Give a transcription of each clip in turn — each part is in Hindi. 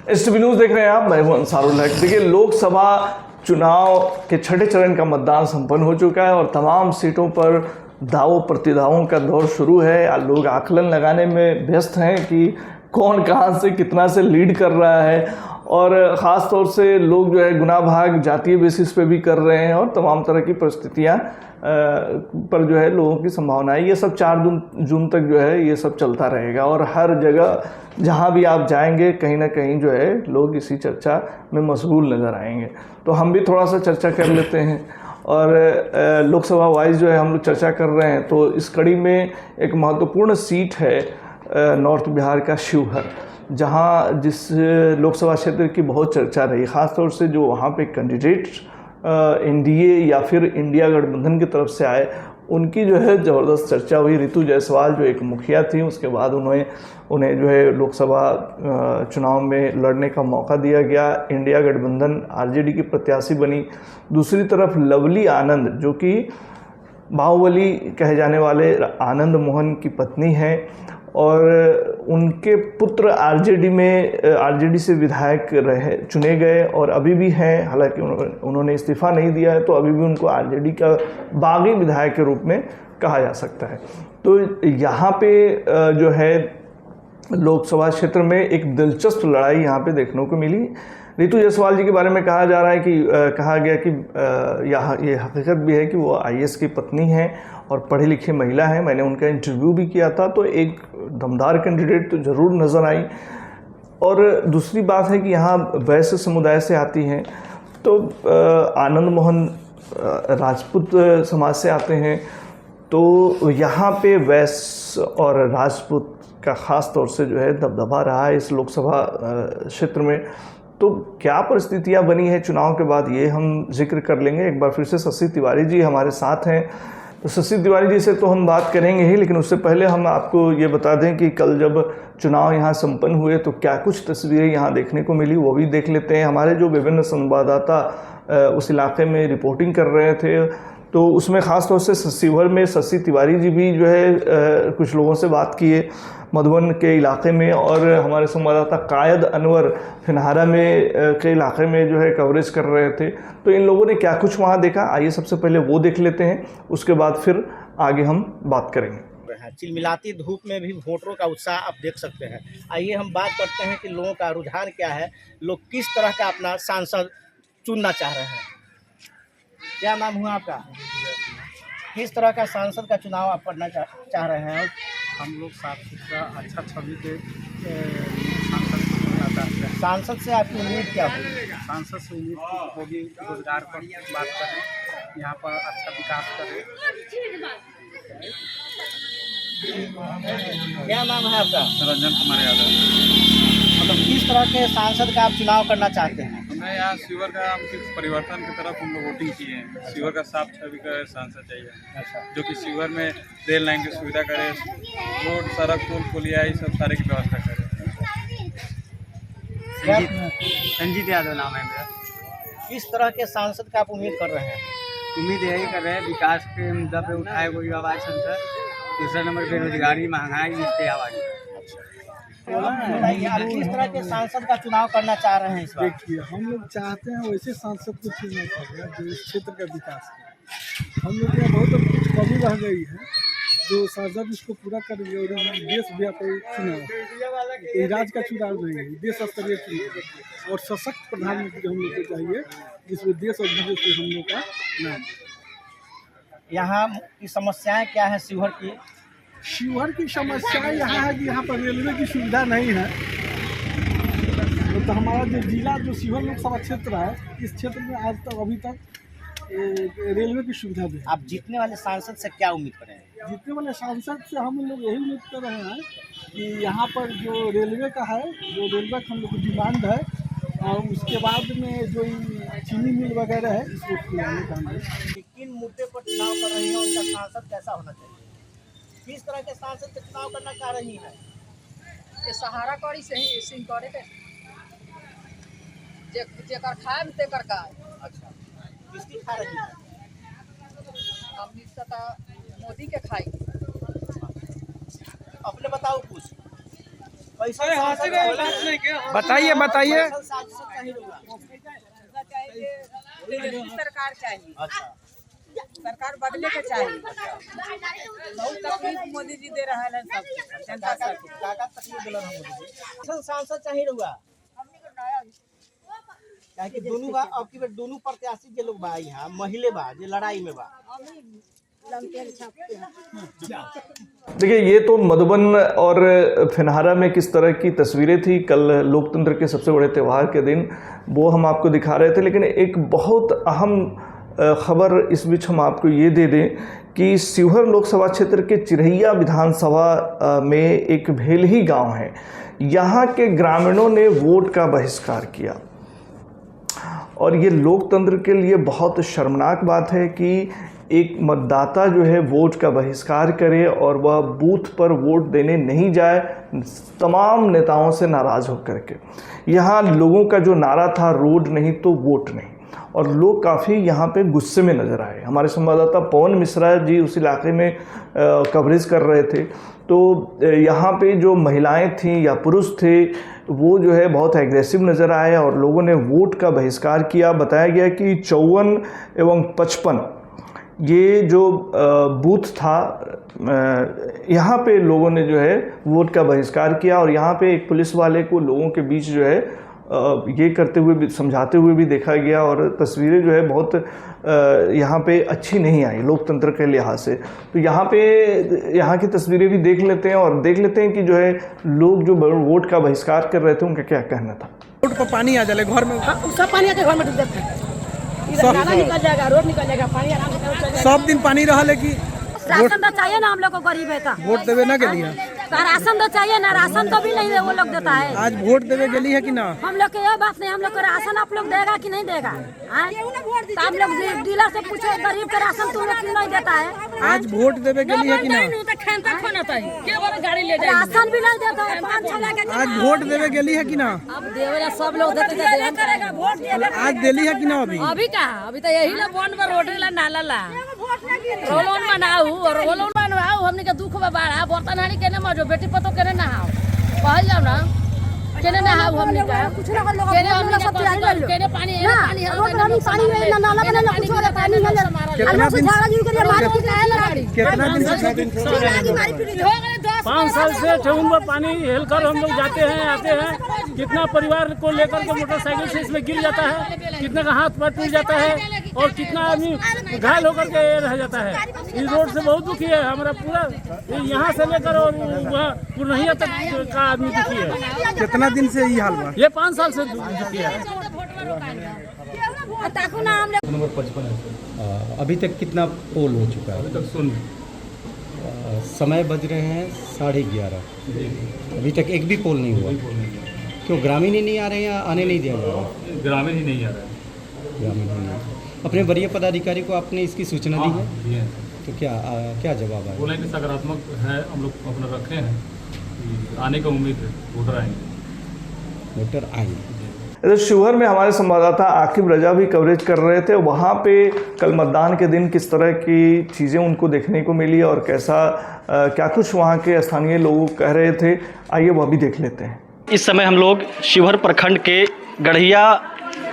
एसटीवी न्यूज़ देख रहे हैं आप, मैं हूं अंसारुल हक। देखिए, लोकसभा चुनाव के छठे चरण का मतदान संपन्न हो चुका है और तमाम सीटों पर दावों प्रतिदावों का दौर शुरू है। लोग आकलन लगाने में व्यस्त हैं कि कौन कहां से कितना से लीड कर रहा है, और ख़ास तौर से लोग जो है गुना भाग जातीय बेसिस पे भी कर रहे हैं और तमाम तरह की परिस्थितियां पर जो है लोगों की संभावना है। ये सब 4 जून तक जो है ये सब चलता रहेगा और हर जगह जहां भी आप जाएंगे कहीं ना कहीं जो है लोग इसी चर्चा में मशगूल नज़र आएंगे। तो हम भी थोड़ा सा चर्चा कर लेते हैं और लोकसभा वाइज जो है हम लोग चर्चा कर रहे हैं। तो इस कड़ी में एक महत्वपूर्ण सीट है नॉर्थ बिहार का शिवहर, जहां जिस लोकसभा क्षेत्र की बहुत चर्चा रही, ख़ासतौर से जो वहाँ पे कैंडिडेट एनडीए या फिर इंडिया गठबंधन की तरफ से आए, उनकी जो है ज़बरदस्त चर्चा हुई। रितु जायसवाल जो एक मुखिया थी, उसके बाद उन्हें जो है लोकसभा चुनाव में लड़ने का मौका दिया गया। इंडिया गठबंधन आरजेडी की प्रत्याशी बनी। दूसरी तरफ लवली आनंद, जो कि बाहुबली कहे जाने वाले आनंद मोहन की पत्नी है और उनके पुत्र आरजेडी से विधायक चुने गए और अभी भी हैं। हालांकि उन्होंने इस्तीफा नहीं दिया है, तो अभी भी उनको आरजेडी का बागी विधायक के रूप में कहा जा सकता है। तो यहाँ पे जो है लोकसभा क्षेत्र में एक दिलचस्प लड़ाई यहाँ पे देखने को मिली। रितु जायसवाल जी के बारे में कहा जा रहा है कि कहा गया कि ये हकीकत भी है कि वो आईएएस की पत्नी हैं और पढ़ी लिखी महिला हैं। मैंने उनका इंटरव्यू भी किया था, तो एक दमदार कैंडिडेट तो ज़रूर नज़र आई। और दूसरी बात है कि यहाँ वैश्य समुदाय से आती हैं, तो आनंद मोहन राजपूत समाज से आते हैं, तो यहाँ पे वैश्य और राजपूत का ख़ास तौर से जो है दबदबा रहा है इस लोकसभा क्षेत्र में। तो क्या परिस्थितियाँ बनी है चुनाव के बाद, ये हम जिक्र कर लेंगे। एक बार फिर से शशि तिवारी जी हमारे साथ हैं, तो शशि तिवारी जी से तो हम बात करेंगे ही, लेकिन उससे पहले हम आपको ये बता दें कि कल जब चुनाव यहाँ संपन्न हुए तो क्या कुछ तस्वीरें यहाँ देखने को मिली, वो भी देख लेते हैं। हमारे जो विभिन्न संवाददाता उस इलाके में रिपोर्टिंग कर रहे थे, तो उसमें ख़ास तौर से शिवहर में शशि तिवारी जी भी जो है कुछ लोगों से बात किए मधुबन के इलाके में, और हमारे संवाददाता कायद अनवर फिनहारा में के इलाके में जो है कवरेज कर रहे थे। तो इन लोगों ने क्या कुछ वहाँ देखा, आइए सबसे पहले वो देख लेते हैं, उसके बाद फिर आगे हम बात करेंगे। चिलमिलाती धूप में भी वोटरों का उत्साह आप देख सकते हैं। आइए हम बात करते हैं कि लोगों का रुझान क्या है, लोग किस तरह का अपना सांसद चुनना चाह रहे हैं। क्या नाम हुआ आपका? किस तरह का सांसद का चुनाव आप करना चाह रहे हैं? हम लोग साफ सुथरा अच्छा छवि के सांसद से आपकी उम्मीद क्या होगी? सांसद से उम्मीद होगी रोजगार पर बात करें, यहाँ पर अच्छा विकास करें। क्या नाम है आपका? रंजन कुमार यादव। मतलब किस तरह के सांसद का आप चुनाव करना चाहते हैं? हमें यहाँ शिवहर का परिवर्तन की तरफ हम लोग वोटिंग किए हैं। शिवहर का साफ छवि का सांसद चाहिए। अच्छा। जो कि शिवहर में रेल लाइन की सुविधा करे, रोड सड़क पुल पुलिया ये सब सारे की व्यवस्था करे। संजीत यादव नाम है मेरा। किस तरह के सांसद का आप उम्मीद कर रहे हैं? उम्मीद यही कर रहे हैं विकास के मुद्दा पे उठाए कोई आवाज़ संसद। दूसरा नंबर बेरोजगारी, महंगाई, इस पे आवाज़। बताइए आप किस तरह के सांसद का चुनाव करना चाह रहे हैं इस बार? देखिए, हम लोग चाहते हैं वैसे सांसद को चुनना चाहिए जो इस क्षेत्र का विकास करे। हम लोग यहाँ बहुत कुछ कमी रह गई है, जो सांसद इसको पूरा करेंगे और देश व्यापी चुनाव, कोई राज्य का चुनाव नहीं है, देश स्तरीय चुनाव और सशक्त प्रधानमंत्री हम लोग को चाहिए, जिसमें देश और विदेश से हम लोग का नाम। यहाँ की समस्याएं क्या है शिवहर की? शिवहर की समस्या यहाँ है कि यहाँ पर रेलवे की सुविधा नहीं है। तो हमारा जो जिला जो शिवहर लोकसभा क्षेत्र है, इस क्षेत्र में आज तक अभी तक रेलवे की सुविधा नहीं। आप जीतने वाले सांसद से क्या उम्मीद कर रहे हैं? जीतने वाले सांसद से हम लोग यही उम्मीद कर रहे हैं कि यहाँ पर जो रेलवे का है, जो रेलवे का हम लोग को डिमांड है, और उसके बाद में जो चीनी मिल वगैरह है, इसको खिलाने का हम किन मुद्दे पर चुनाव कर रही है, उनका सांसद कैसा होना चाहिए? किस तरह के सांसद से चुनाव करना चाह रही है? के सहारा करी सही सिंह करे के जेकर खाए तेकर का। अच्छा, किसकी खा रही है? हमनी सता मोदी के खाई। अपने बताओ कुछ। बताइए बताइए। सरकार चाहिए, सरकार बदले के चाहिए। बहुत तकलीफ मोदी जी दे रहा है सबको, जनता सबको। सांसद चाहिए रहुआ काहे कि दोनों बा अब की दोनों प्रत्याशी जे लोग बा यहाँ महिले बा जे लड़ाई में बा। देखिए, ये तो मधुबन और फिनहारा में किस तरह की तस्वीरें थी कल लोकतंत्र के सबसे बड़े त्यौहार के दिन, वो हम आपको दिखा रहे थे। लेकिन एक बहुत अहम खबर इस बीच हम आपको ये दे दें कि शिवहर लोकसभा क्षेत्र के चिरैया विधानसभा में एक भेलही गांव है। यहाँ के ग्रामीणों ने वोट का बहिष्कार किया और ये लोकतंत्र के लिए बहुत शर्मनाक बात है कि एक मतदाता जो है वोट का बहिष्कार करे और वह बूथ पर वोट देने नहीं जाए, तमाम नेताओं से नाराज़ होकर के। यहाँ लोगों का जो नारा था, रोड नहीं तो वोट नहीं, और लोग काफ़ी यहाँ पे गुस्से में नज़र आए। हमारे संवाददाता पवन मिश्रा जी उस इलाके में कवरेज कर रहे थे, तो यहाँ पे जो महिलाएं थीं या पुरुष थे वो जो है बहुत एग्रेसिव नज़र आए और लोगों ने वोट का बहिष्कार किया। बताया गया कि 54 एवं 55 ये जो बूथ था, यहाँ पे लोगों ने जो है वोट का बहिष्कार किया और यहाँ पे एक पुलिस वाले को लोगों के बीच जो है ये करते हुए भी, समझाते हुए भी देखा गया और तस्वीरें जो है बहुत यहाँ पे अच्छी नहीं आई लोकतंत्र के लिहाज से। तो यहाँ की तस्वीरें भी देख लेते हैं और देख लेते हैं कि जो है लोग जो वोट का बहिष्कार कर रहे थे उनका क्या कहना था। रोड पर पानी आ जाए घर में, सब पानी आके घर में डूब जाता है। इधर नाला निकल जाएगा, रोड निकल जाएगा, पानी आराम से चल जाएगा। सब दिन पानी रहा, लेकिन राशन तो चाहिए ना, हम लोग को गरीब है। वोट देवे ना के लिए राशन तो चाहिए ना, राशन तो भी नहीं वो लोग देता है। आज वोट देवे गली है कि ना? हम लोग के ये बात नहीं, हम लोग को राशन आप लोग देगा कि नहीं देगा? तो आप लोग डीलर से पूछो, गरीब का राशन तुम लोग क्यों नहीं देता है? आज वोट देवे गली है कि ना? राशन भी नहीं देता है, 5-6 लाख। आज वोट देवे गली है कि ना? अब देवे सब लोग देते हैं। आज दिल्ली है कि ना? अभी कहा, अभी तो यही ला बन पर रोड ला नाला ला रोलोन बनाऊ और रोलोन बनाऊ। हमने के दुख में बाढ़ा बर्तन हानी केने मजो बेटी पतो केने नहाओ, कहल जाओ ना केने नहाओ। हमने का कुछ ना लोग केने हमने सब तैयारी कर लो, केने पानी है, पानी है, रोड में पानी है, नाला बना लो, कुछ और पानी है। कितना दिन झाड़ा जी के लिए मारे की है गाड़ी, कितना दिन से 5 साल से ठेहुन पर पानी हेलकर हम लोग जाते हैं आते हैं। कितना परिवार को लेकर के मोटरसाइकिल से इसमें गिर जाता है, कितने का हाथ पैर टूट जाता है और कितना आदमी घायल होकर के रह जाता है। इस रोड से बहुत दुखी है हमारा पूरा, यहाँ से लेकर और वहाँ पूर्णिया तक का आदमी दुखी है। कितना दिन से ये हाल बा? ये 5 साल से दुखी है। नंबर 55 है। अभी तक कितना पोल हो चुका है? अभी तक सुन समय बज रहे हैं 11:30, अभी तक एक भी पोल नहीं हुआ। क्यों ग्रामीण ही नहीं आ रहे हैं या आने नहीं दिया जा रहा? ग्रामीण ही नहीं आ रहा है। ग्रामीण ही नहीं। अपने वरीय पदाधिकारी को आपने इसकी सूचना दी है? तो क्या जवाब आया? बोले कि सकारात्मक है, हम लोग अपना रखे हैं कि आने का उम्मीद है, वोटर आएंगे। वोटर आएंगे। इधर शिवहर में हमारे संवाददाता आकिब रजा भी कवरेज कर रहे थे। वहाँ पे कल मतदान के दिन किस तरह की चीज़ें उनको देखने को मिली और कैसा क्या कुछ वहाँ के स्थानीय लोग कह रहे थे, आइए वह भी देख लेते हैं। इस समय हम लोग शिवहर प्रखंड के गढ़िया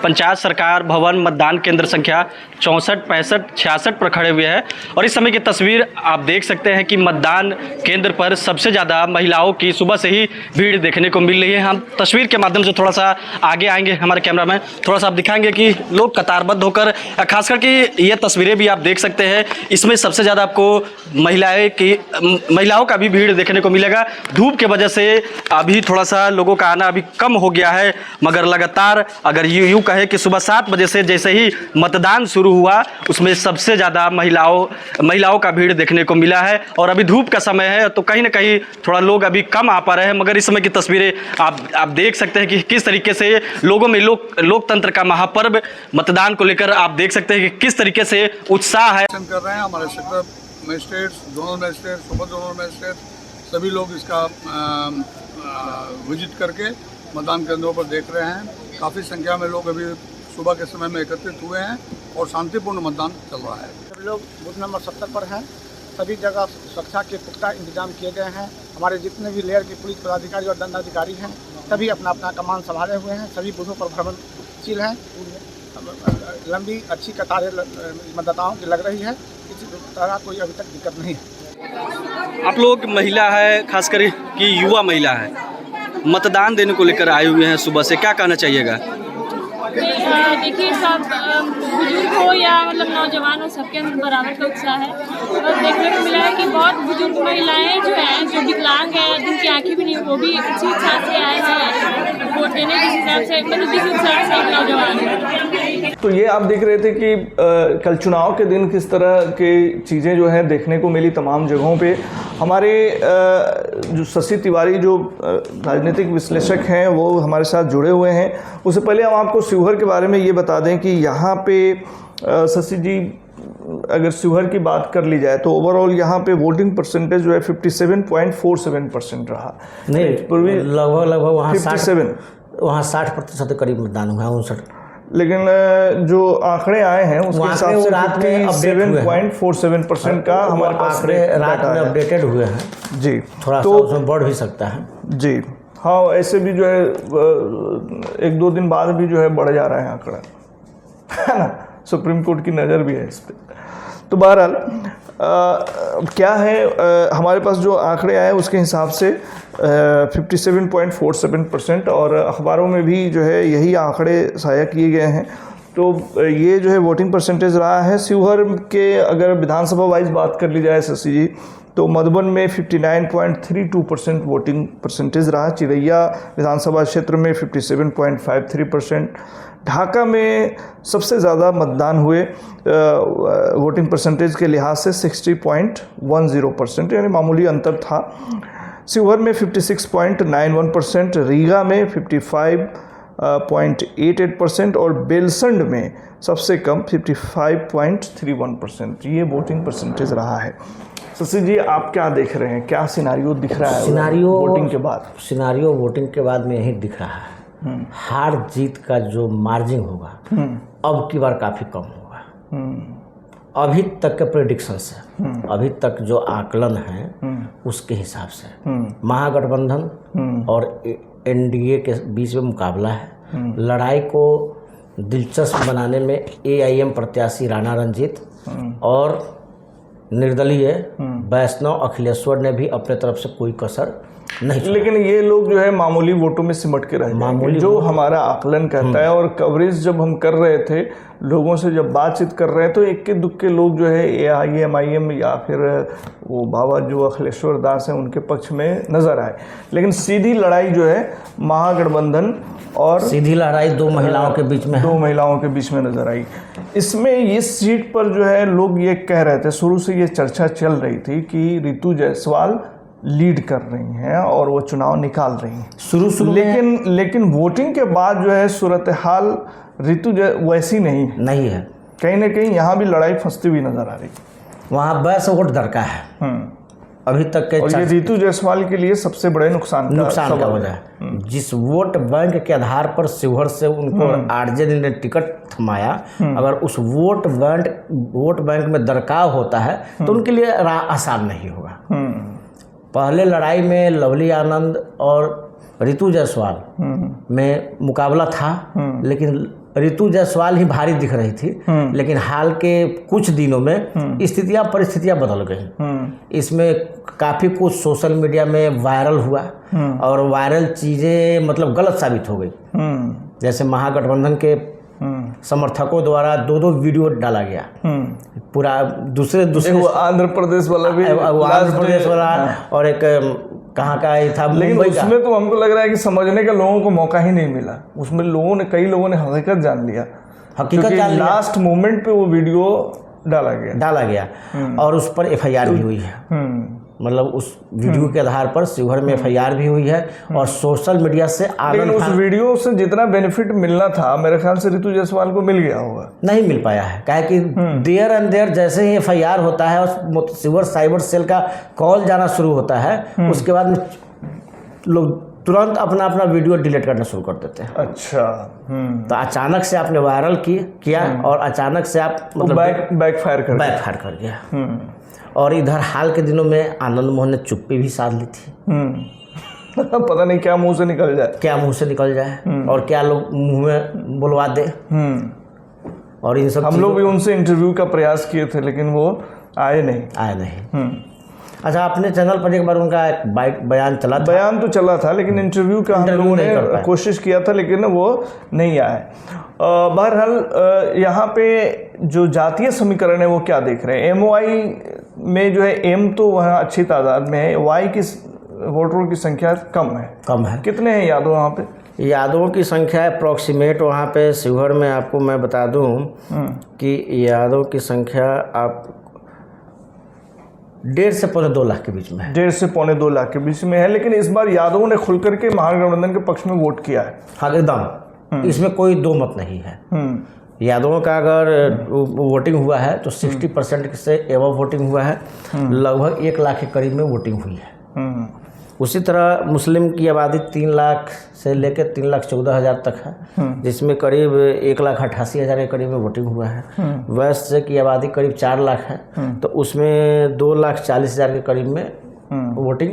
पंचायत सरकार भवन मतदान केंद्र संख्या 64, 65, 66 पर खड़े हुए हैं और इस समय की तस्वीर आप देख सकते हैं कि मतदान केंद्र पर सबसे ज़्यादा महिलाओं की सुबह से ही भीड़ देखने को मिल रही है। हम तस्वीर के माध्यम से थोड़ा सा आगे आएंगे, हमारे कैमरा में थोड़ा सा आप दिखाएंगे कि लोग कतारबद्ध होकर, खासकर कि ये तस्वीरें भी आप देख सकते हैं, इसमें सबसे ज़्यादा आपको महिलाओं का भी भीड़ देखने को मिलेगा। धूप के वजह से अभी थोड़ा सा लोगों का आना अभी कम हो गया है, मगर लगातार अगर यूँ कहे कि सुबह 7 बजे से जैसे ही मतदान शुरू हुआ उसमें सबसे ज़्यादा महिलाओं का भीड़ देखने को मिला है। और अभी धूप का समय है तो कहीं ना कहीं थोड़ा लोग अभी कम आ पा रहे हैं, मगर इस समय की तस्वीरें आप देख सकते हैं कि किस तरीके से लोगों में लोकतंत्र का महापर्व मतदान को लेकर आप देख सकते हैं कि किस तरीके से उत्साह है। कर रहे हैं हमारे sector magistrate, zonal magistrate, super zonal magistrate, सभी लोग इसका विजिट करके मतदान केंद्रों पर देख रहे हैं। काफ़ी संख्या में लोग अभी सुबह के समय में एकत्रित हुए हैं और शांतिपूर्ण मतदान चल रहा है। सभी लोग बूथ नंबर 70 पर हैं सभी जगह सुरक्षा के पुख्ता इंतजाम किए गए हैं। हमारे जितने भी लेयर के पुलिस पदाधिकारी और दंडाधिकारी हैं सभी अपना अपना कमान संभाले हुए हैं। सभी बूथों पर भ्रमणशील हैं। लंबी अच्छी कतारें मतदाताओं की लग रही है। किसी तरह कोई अभी तक दिक्कत नहीं है। आप लोग महिला है, खासकर कि युवा महिला है, मतदान देने को लेकर आए हुए हैं सुबह से, क्या कहना चाहिएगा? देखिए, सब बुजुर्ग हो या मतलब नौजवान हो, सबके अंदर बराबर का उत्साह है। और देखने को मिला है कि बहुत बुजुर्ग महिलाएं जो हैं, जो विकलांग हैं, जिनकी आंखें भी नहीं, वो भी अच्छी इच्छा से आए हैं वोट देने के हिसाब से, मतलब जिस उत्साह से नौजवान है। तो ये आप देख रहे थे कि कल चुनाव के दिन किस तरह की चीज़ें जो हैं देखने को मिली तमाम जगहों पे। हमारे जो शशि तिवारी जो राजनीतिक विश्लेषक हैं वो हमारे साथ जुड़े हुए हैं। उससे पहले हम आपको शिवहर के बारे में ये बता दें कि यहाँ पे शशि जी, अगर शिवहर की बात कर ली जाए तो ओवरऑल यहाँ पे वोटिंग परसेंटेज जो है 57.47% रहा। नहीं, पूर्वी लगभग वहाँ 57, वहाँ 60% के करीब मतदान हुआ है, 59। लेकिन जो आंकड़े आए हैं उसके हिसाब से रात में 57.47% का हमारे पास रात में अपडेटेड हुए हैं जी। थोड़ा तो सा उसमें बढ़ भी सकता है जी। हाँ, ऐसे भी जो है 1-2 दिन बाद भी जो है बढ़ जा रहा है आंकड़ा, है ना। सुप्रीम कोर्ट की नज़र भी है इस पर। तो बहरहाल क्या है, हमारे पास जो आंकड़े आए उसके हिसाब से 57.47% और अखबारों में भी जो है यही आंकड़े साया किए गए हैं। तो ये जो है वोटिंग परसेंटेज रहा है। शिवहर के अगर विधानसभा वाइज बात कर ली जाए शशि जी, तो मधुबन में 59.32% वोटिंग परसेंटेज रहा। चिरैया विधानसभा क्षेत्र में 57.53%। ढाका में सबसे ज़्यादा मतदान हुए वोटिंग परसेंटेज के लिहाज से 60.10%, यानी मामूली अंतर था। शिवहर में 56.91%, रीगा में 55.88% और बेलसंड में सबसे कम 55.31%। ये वोटिंग परसेंटेज रहा है। शशि जी, आप क्या देख रहे हैं, क्या सिनारियो दिख रहा है वोटिंग के बाद? सिनारियो वोटिंग के बाद में यही दिख रहा है। हार जीत का जो मार्जिन होगा अब की बार काफ़ी कम होगा। अभी तक के प्रेडिक्शन से, अभी तक जो आकलन है उसके हिसाब से महागठबंधन और एनडीए के बीच में मुकाबला है। लड़ाई को दिलचस्प बनाने में एआईएम प्रत्याशी राणा रंजीत और निर्दलीय वैष्णव अखिलेश्वर ने भी अपने तरफ से कोई कसर नहीं, लेकिन ये लोग जो है मामूली वोटों में सिमट के रह जाएंगे, जो हमारा आकलन कहता है। और कवरेज जब हम कर रहे थे, लोगों से जब बातचीत कर रहे हैं, तो इक्के दुक्के लोग जो है एआईएम या फिर वो बाबा जो अखिलेश्वर दास हैं उनके पक्ष में नजर आए। लेकिन सीधी लड़ाई जो है महागठबंधन और सीधी लड़ाई दो महिलाओं के बीच में, 2 महिलाओं के बीच में नजर आई। इसमें इस सीट पर जो है लोग ये कह रहे थे, शुरू से ये चर्चा चल रही थी कि रितु जायसवाल लीड कर रही हैं और वो चुनाव निकाल रही हैं शुरू लेकिन वोटिंग के बाद जो है सूरत हाल रितु वैसी नहीं है। कहीं ना कहीं यहाँ भी लड़ाई फंसती हुई नजर आ रही। वहाँ 22 वोट दरकार है अभी तक के। और ये रितु जायसवाल के लिए सबसे बड़े नुकसान का वजह है। जिस वोट बैंक के आधार पर शिवहर से उनको आरजेडी ने टिकट थमाया, अगर उस वोट बैंक में दरकार होता है तो उनके लिए आसान नहीं होगा। पहले लड़ाई में लवली आनंद और रितु जायसवाल में मुकाबला था, लेकिन रितु जायसवाल ही भारी दिख रही थी। लेकिन हाल के कुछ दिनों में परिस्थितियां बदल गई। इसमें काफ़ी कुछ सोशल मीडिया में वायरल हुआ और वायरल चीज़ें मतलब गलत साबित हो गई। जैसे महागठबंधन के समर्थकों द्वारा 2 वीडियो डाला गया, पूरा दूसरे आंध्र प्रदेश वाला भी, और एक कहाँ का ही था, लेकिन उसमें तो हमको लग रहा है कि समझने का लोगों को मौका ही नहीं मिला। उसमें कई लोगों ने हकीकत जान लिया, लास्ट मोमेंट पे वो वीडियो डाला गया और उस पर एफआईआर भी हुई है। मतलब उस वीडियो के आधार पर शिवहर में एफआईआर भी हुई है और सोशल मीडिया से लेकिन उस वीडियो से जितना बेनिफिट मिलना था मेरे ख्याल से रितु जायसवाल को मिल गया होगा, नहीं मिल पाया है। क्या है कि देयर एंड देयर जैसे ही एफआईआर होता है और शिवहर साइबर सेल का कॉल जाना शुरू होता है, उसके बाद लोग तुरंत अपना अपना वीडियो डिलीट करना शुरू कर देते हैं। अच्छा। तो अचानक से आपने वायरल किया और अचानक से आप मतलब बैकफायर कर गया। और इधर हाल के दिनों में आनंद मोहन ने चुप्पी भी साध ली थी। पता नहीं क्या मुंह से निकल जाए और क्या लोग मुंह में बुलवा दे। और इन सब हम लोग भी उनसे इंटरव्यू का प्रयास किए थे लेकिन वो आए नहीं। अच्छा, अपने चैनल पर एक बार उनका एक बयान तो चला था लेकिन इंटरव्यू का हम लोगों ने कोशिश किया था लेकिन वो नहीं आए। बहरहाल यहाँ पे जो जातीय समीकरण है वो क्या देख रहे हैं? MOI में जो है एम तो वहाँ अच्छी तादाद में है, वाई की वोटरों की संख्या कम है। कितने हैं यादव वहाँ पे? यादवों की संख्या अप्रॉक्सीमेट वहाँ पे शिवहर में आपको मैं बता दूँ कि यादव की संख्या आप 1.5 से पौने 2 लाख के बीच में है। 1.5 से पौने 2 लाख के बीच में है। लेकिन इस बार यादवों ने खुल करके महागठबंधन के पक्ष में वोट किया है। हाँ, एकदम, इसमें कोई दो मत नहीं है। यादवों का अगर वोटिंग हुआ है तो 60% से एवं वोटिंग हुआ है, लगभग 1 लाख के करीब में वोटिंग हुई है। उसी तरह मुस्लिम की आबादी 3 लाख से लेकर 3,14,000 तक है, जिसमें करीब 1,88,000 के करीब में वोटिंग हुआ है। वैश्य की आबादी करीब 4 लाख है, तो उसमें 2,40,000 के करीब में वोटिंग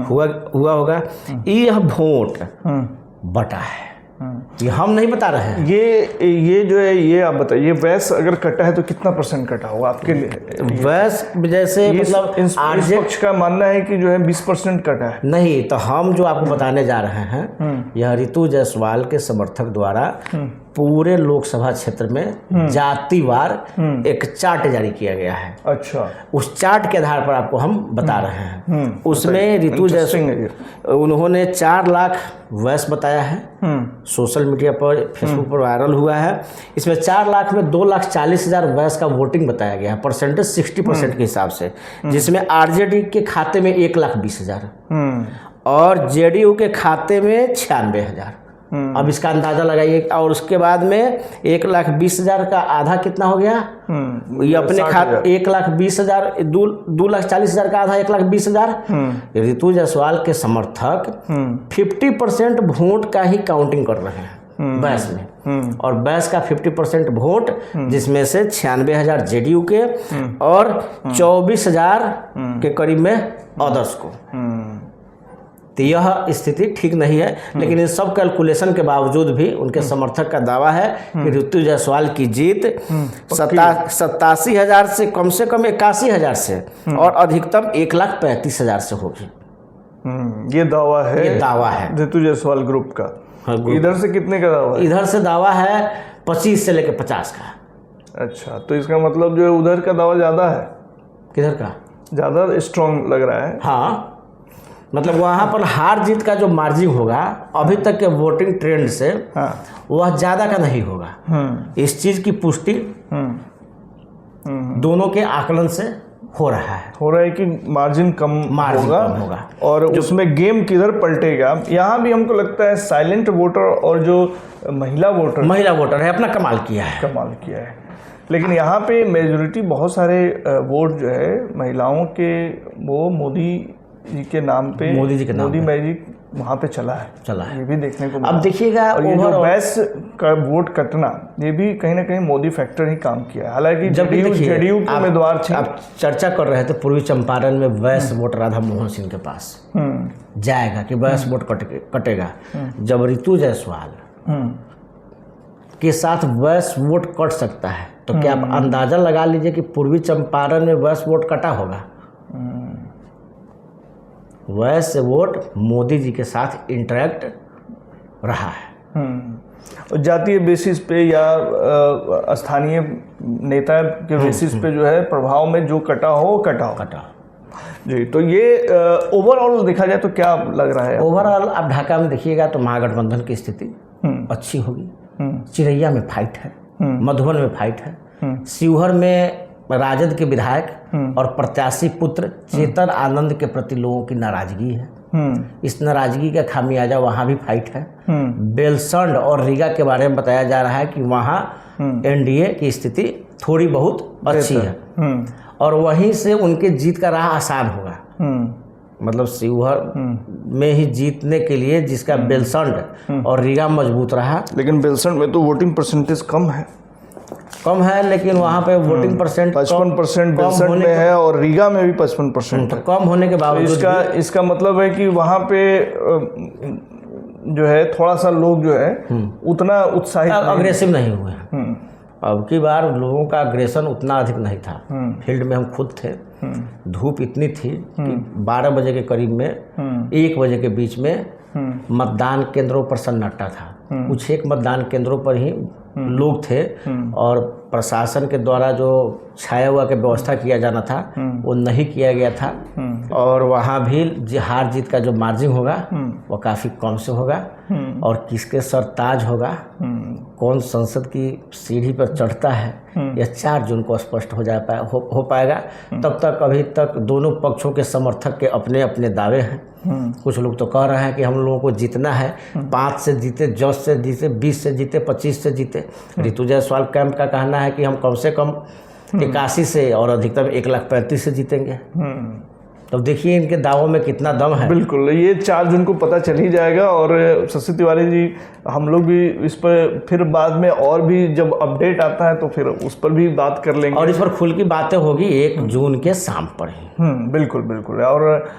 हुआ होगा। यह वोट बटा है, ये हम नहीं बता रहे हैं। ये जो है ये आप बताइए, वैश्य अगर कटा है तो कितना % कटा होगा आपके लिए? वैश्य जैसे मतलब इस पक्ष का मानना है कि जो है 20% कटा है। नहीं, तो हम जो आपको बताने जा रहे हैं यह रितु जायसवाल के समर्थक द्वारा पूरे लोकसभा क्षेत्र में जातिवार एक चार्ट जारी किया गया है। अच्छा, उस चार्ट के आधार पर आपको हम बता रहे हैं। उसमें रितु जायसवाल उन्होंने 4 लाख वैश्य बताया है, सोशल मीडिया पर फेसबुक पर वायरल हुआ है। इसमें 4 लाख में 2,40,000 वैश्य का वोटिंग बताया गया है, परसेंटेज 60% के हिसाब से, जिसमें आरजेडी के खाते में 1,20,000 और जेडीयू के खाते में 96,000। अब इसका अंदाजा लगाइए। और उसके बाद में 1,20,000 का आधा कितना हो गया? ये अपने खाते 1,20,000, 2,40,000 का आधा 1,20,000। रितु जायसवाल के समर्थक 50% वोट का ही काउंटिंग कर रहे हैं वैश्य में, और वैश्य का 50% वोट, जिसमें से 96,000 जेडीयू के और 24,000 के करीब में अदर्स को। तो यह स्थिति ठीक नहीं है। लेकिन इन सब कैलकुलेशन के बावजूद भी उनके समर्थक का दावा है कि रितु जायसवाल की जीत 87,000 से कम 81,000 से और अधिकतम 1,35,000 से होगी। ये दावा है रितु जायसवाल ग्रुप का। हाँ, इधर से कितने का दावा है? इधर से दावा है 25 से लेकर 50 का। अच्छा, तो इसका मतलब जो है उधर का दावा ज़्यादा है। किधर का ज़्यादा स्ट्रॉन्ग लग रहा है? हाँ, मतलब वहाँ पर हार जीत का जो मार्जिन होगा अभी तक के वोटिंग ट्रेंड से, वह ज़्यादा का नहीं होगा। इस चीज़ की पुष्टि दोनों के आकलन से हो रहा है कि मार्जिन कम होगा और उसमें गेम किधर पलटेगा। यहाँ भी हमको लगता है साइलेंट वोटर और जो महिला वोटर है अपना कमाल किया है। लेकिन यहाँ पे मेजॉरिटी बहुत सारे वोट जो है महिलाओं के, वो मोदी जी के नाम पे, मोदी मैजिक वहाँ पे चला है। ये भी देखने को अब देखिएगा। और ये जो वैश्य का वोट कटना, ये भी कहीं ना कहीं मोदी फैक्टर ही काम किया है। हालांकि जेडीयू के उम्मीदवार थे, आप चर्चा कर रहे थे पूर्वी चंपारण में वैश्य वोट राधा मोहन सिंह के पास जाएगा कि वैश्य वोट कटेगा। जब रितु जायसवाल के साथ वैश्य वोट कट सकता है, तो क्या आप अंदाजा लगा लीजिए कि पूर्वी चंपारण में वैश्य वोट कटा होगा। वैश्य वोट मोदी जी के साथ इंटरेक्ट रहा है। जातीय बेसिस पे या स्थानीय नेता के बेसिस पे जो है प्रभाव में जो कटा हो जी। तो ये ओवरऑल देखा जाए तो क्या लग रहा है? ओवरऑल आप ढाका में देखिएगा तो महागठबंधन की स्थिति अच्छी होगी। चिरैया में फाइट है, मधुबन में फाइट है, शिवहर में राजद के विधायक और प्रत्याशी पुत्र चेतन आनंद के प्रति लोगों की नाराजगी है। इस नाराजगी का खामियाजा वहाँ भी फाइट है। बेलसंड और रीगा के बारे में बताया जा रहा है कि वहाँ एनडीए की स्थिति थोड़ी बहुत अच्छी है और वहीं से उनके जीत का राह आसान होगा। मतलब शिवहर में ही जीतने के लिए जिसका बेलसंड और रीगा मजबूत रहा। लेकिन बेलसंड में तो वोटिंग परसेंटेज कम है, लेकिन वहाँ पे वोटिंग परसेंट 55% बेलसंड में है और रीगा में भी 55% तो कम होने के बावजूद तो इसका मतलब है कि वहाँ पे जो है थोड़ा सा लोग जो है उतना उत्साहित अग्रेसिव नहीं हुए। अब की बार लोगों का अग्रेशन उतना अधिक नहीं था। फील्ड में हम खुद थे, धूप इतनी थी कि 12 बजे के करीब में 1 बजे के बीच में मतदान केंद्रों पर सन्नाटा था। कुछ एक मतदान केंद्रों पर ही लोग थे और प्रशासन के द्वारा जो छाया हुआ की व्यवस्था किया जाना था वो नहीं किया गया था और वहाँ भी हार जीत का जो मार्जिन होगा वो काफ़ी कम से होगा और किसके सर ताज होगा, कौन संसद की सीढ़ी पर चढ़ता है, यह 4 जून को स्पष्ट हो पाएगा। तब तक अभी तक दोनों पक्षों के समर्थक के अपने अपने दावे हैं। कुछ लोग तो कह रहे हैं कि हम लोगों को जीतना है, 5 से जीते, 10 से जीते, 20 से जीते, 25 से जीते। ऋतु जायसवाल कैंप का कहना है कि हम कम से कम 81 से और अधिकतम 1,35,000 से जीतेंगे। तो देखिए इनके दावों में कितना दम है। बिल्कुल, ये 4 जून को पता चल ही जाएगा और शशि तिवारी जी हम लोग भी इस पर फिर बाद में और भी जब अपडेट आता है तो फिर उस पर भी बात कर लेंगे और इस पर खुल की बातें होगी 1 जून के शाम पर ही। बिल्कुल। और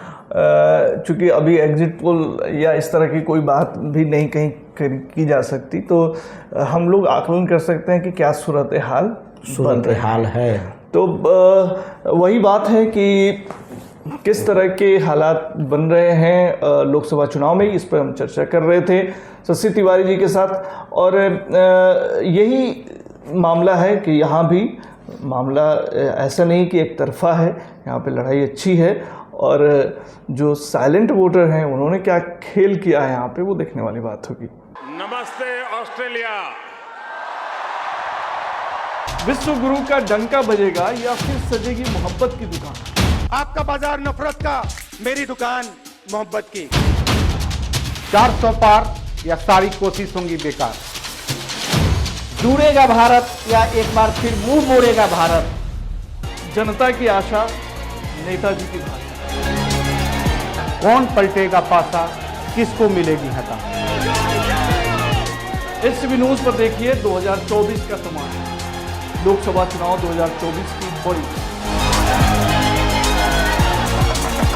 चूँकि अभी एग्जिट पोल या इस तरह की कोई बात भी नहीं कहीं की जा सकती, तो हम लोग आकलन कर सकते हैं कि क्या सूरत हाल है। तो वही बात है कि किस तरह के हालात बन रहे हैं लोकसभा चुनाव में, इस पर हम चर्चा कर रहे थे शशि तिवारी जी के साथ। और यही मामला है कि यहाँ भी मामला ऐसा नहीं कि एक तरफा है, यहाँ पे लड़ाई अच्छी है और जो साइलेंट वोटर हैं उन्होंने क्या खेल किया है यहाँ पे, वो देखने वाली बात होगी। नमस्ते ऑस्ट्रेलिया। विश्व गुरु का डंका बजेगा या फिर सजेगी मोहब्बत की दुकान? आपका बाजार नफरत का, मेरी दुकान मोहब्बत की। 400 पार या सारी कोशिश होंगी बेकार। जुड़ेगा भारत या एक बार फिर मुंह मोड़ेगा भारत? जनता की आशा, नेताजी की भाषा। कौन पलटेगा पासा, किसको मिलेगी हता? SCB न्यूज पर देखिए 2024 का तमाशा, लोकसभा चुनाव 2024 की बड़ी